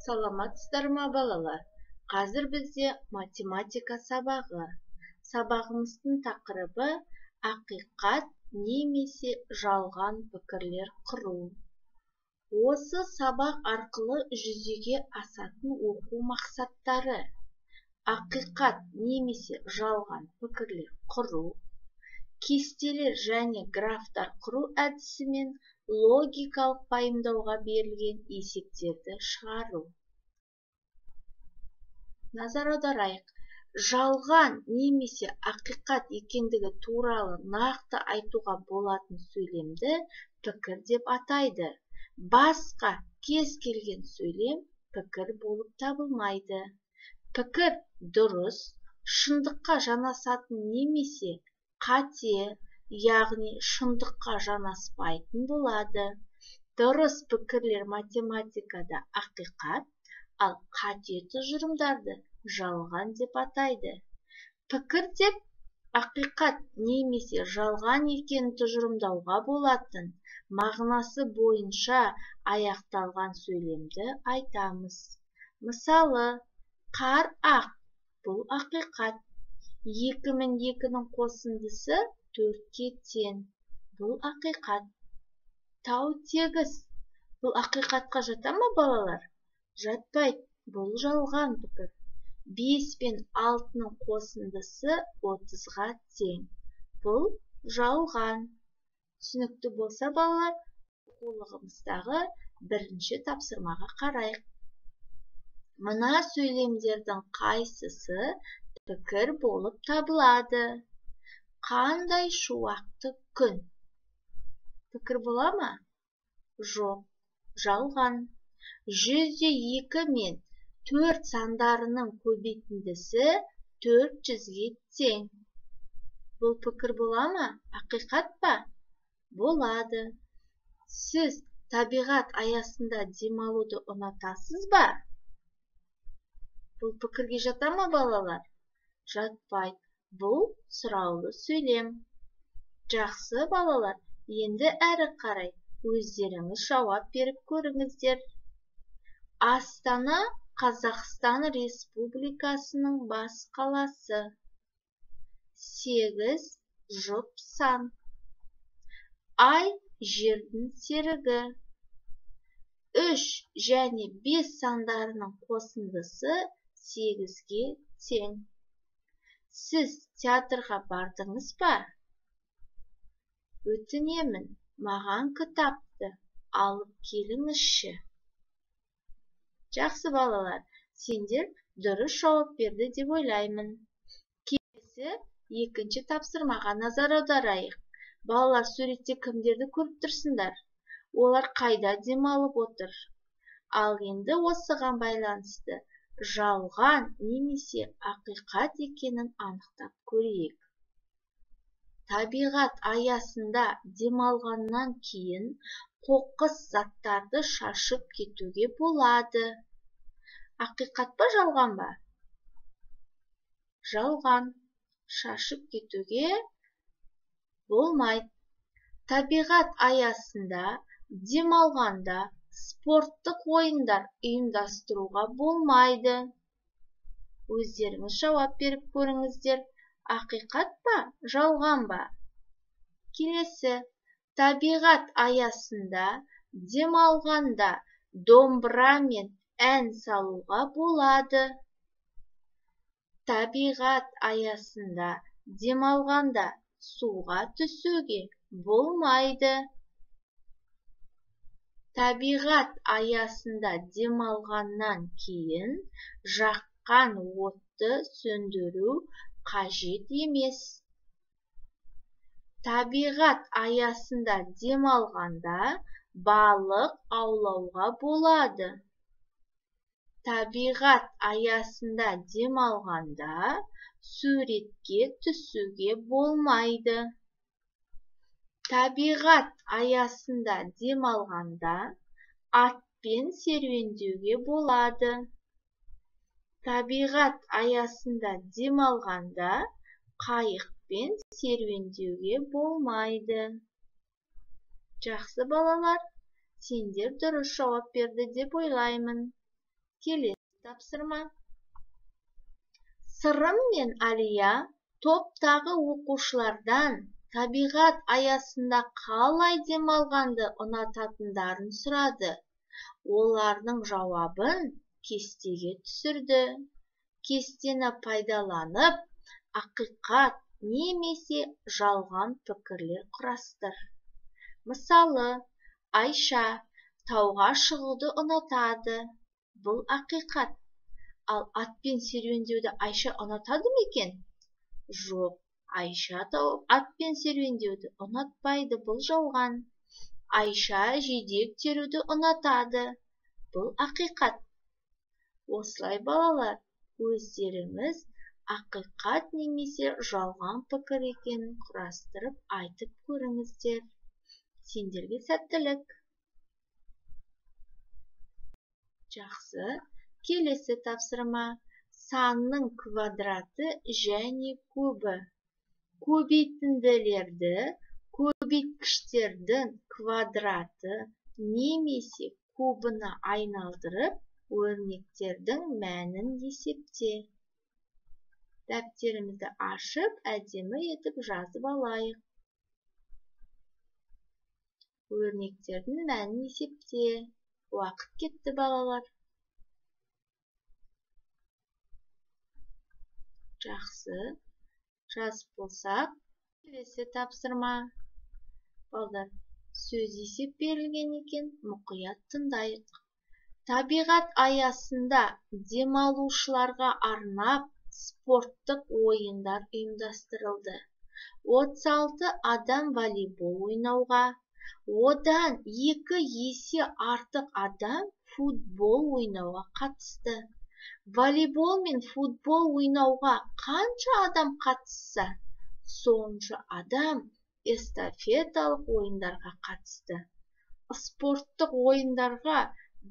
Саламатсыздар ма балалар? Қазір бізде математика сабағы. Сабағымыздың тақырыбы ақиқат немесе жалған пікірлер құру. Осы сабақ арқылы жүзеге асатын оқу мақсаттары: ақиқат немесе жалған пікірлер құру, кестелер және графтар құру әдісімен логикалық пайымдауға берілген есептерді шығару. Назар аударайық. Жалған немесе ақиқат екендігі туралы нақты айтуға болатын сөйлемді пікір деп атайды. Басқа кез келген сөйлем пікір болып табылмайды. Пікір дұрыс, шындыққа жанасатын немесе қате, яғни шындыққа жанаспайтын болады. Дұрыс пікірлер математикада ақиқат, ал қате тұжырымдарды жалған деп атайды. Пікір деп ақиқат немесе жалған екенін тұжырымдауға болатын мағынасы бойынша аяқталған сөйлемді айтамыз. Мысалы, қар ақ, бұл ақиқат. 2002-нің қосындысы 4-ке тең, бұл ақиқат. Тау тегіс, бұл ақиқатқа жата ма балалар? Жатпайды, бұл жалған пікір. 5 пен 6-ның қосындысы 30-ға тең, бұл жалған. Түсінікті болса балалар, оқулығымыздағы бірінші тапсырмаға қарайық. Мына сөйлемдердің қайсысы пікір болып табылады? Қандай шуақты күн? Пікір бола ма? Жоқ, жалған. 102 мен 4 сандарының көбейтіндісі 400-ге тең. Бұл пікір бола ма? Ақиқат па? Болады. Сіз табиғат аясында демалуды ұнатасыз ба? Бұл пікірге жата ма балалар? Жатпайды. Бұл сұраулы сөйлем. Жақсы балалар, енді әрі қарай өздеріңіз жауап беріп көріңіздер. Астана Қазақстан Республикасының бас қаласы. 8 жұп сан. Ай жердің серігі. 3 және 5 сандарының қосындысы 8-ге тең. Сіз театрға бардыңыз ба? Өтінемін, маған кітапты алып келіңізші. Жақсы балалар, сендер дұрыс жауап берді деп ойлаймын. Келесі екінші тапсырмаға назар аударайық. Балалар, суретте кімдерді көріп тұрсыңдар? Олар қайда демалып отыр? Ал енді осыған байланысты жалған немесе ақиқат екенін анықтап көрейік. Табиғат аясында демалғаннан кейін қоқыс заттарды шашып кетуге болады. Ақиқат па, жалған ба? Жалған. Шашып кетуге болмайды. Табиғат аясында демалғанда спорттық ойындар ұйымдастыруға болмайды. Өздеріңіз жауап беріп көріңіздер. Ақиқат па, жалған ба? Келесі. Табиғат аясында демалғанда домбырамен ән салуға болады. Табиғат аясында демалғанда суға түсуге болмайды. Табиғат аясында демалғаннан кейін жаққан отты сөндіру қажет емес. Табиғат аясында демалғанда балық аулауға болады. Табиғат аясында демалғанда суретке түсуге болмайды. Табиғат аясында демалғанда атпен серуендеуге болады. Табиғат аясында демалғанда қайықпен серуендеуге болмайды. Жақсы балалар, сендер дұрыс жауап берді деп ойлаймын. Келесі тапсырма. Сырым мен Алия топтағы оқушылардан табиғат аясында қалай демалғанды ұнататындарын сұрады. Олардың жауабын кестеге түсірді. Кестені пайдаланып, ақиқат немесе жалған пікірлер құрастыр. Мысалы, Айша тауға шығуды ұнатады. Бұл ақиқат. Ал атпен серуендеуді Айша ұнатады ма екен? Жоқ, Айша атпен серуендеуді ұнатпайды, бұл жалған. Айша жидек теруді ұнатады. Бұл ақиқат. Осылай балалар, өздеріңіз ақиқат немесе жалған пікір екенін құрастырып айтып көріңіздер. Сендерге сәттілік. Жақсы. Келесі тапсырма. Санның квадраты және кубы. Көбейтінділерді көбейткіштердің квадраты немесе кубына айналдырып, өрнектердің мәнін есепте. Дәптерімізді ашып, әдемі етіп жазып алайық. Өрнектердің мәнін есепте. Уақыт кетті балалар. Жақсы. Жазып болсақ, келесі тапсырма. Балдар, сөз есеп берілген екен, мұқият тыңдайық. Табиғат аясында демалушыларға арнап спорттық ойындар ұйымдастырылды. 36 адам волейбол ойнауға, одан 2 есе артық адам футбол ойнауға қатысты. Волейбол мен футбол ойнауға қанша адам қатысса, сонша адам эстафеталық ойындарға қатысты. Спорттық ойындарға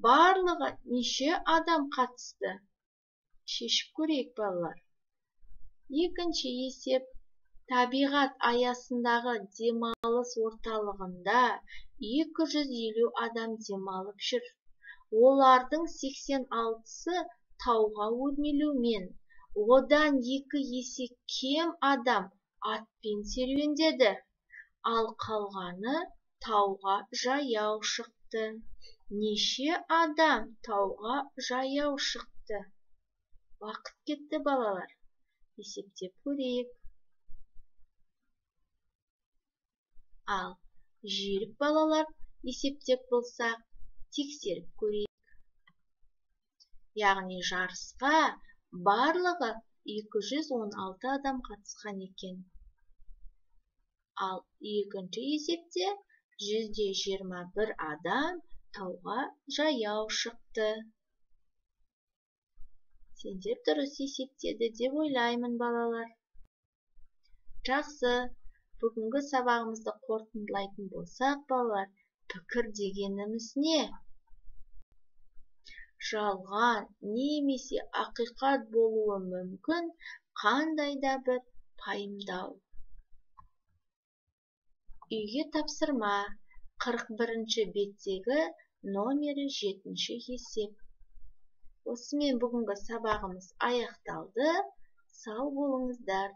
барлығы неше адам қатысты? Шешіп көрейік балалар. Екінші есеп. Табиғат аясындағы демалыс орталығында 250 адам демалып жүр. Олардың 86-сы тауға өрмелеумен, одан 2 есе кем адам атпен серуендеді. Ал қалғаны тауға жаяу шықты. Неше адам тауға жаяу шықты? Уақыт кетті балалар. Есептеп көрейік. Ал жүйрік балалар есептеп болсақ, тексеріп көрейік. Яғни жарысқа барлығы 216 адам қатысқан екен. Ал екінші есепте 121 адам тауға жаяу шықты. Сендер дұрыс есептеді деп ойлаймын балалар. Жақсы. Бүгінгі сабағымызды қорытындылайтын болсақ, балалар, пікір дегеніміз не? Жалған немесе ақиқат болуы мүмкін қандай да бір пайымдау. Үйге тапсырма. 41-ші беттегі номері 7-ші есеп. Осымен бүгінгі сабағымыз аяқталды. Сау болыңыздар.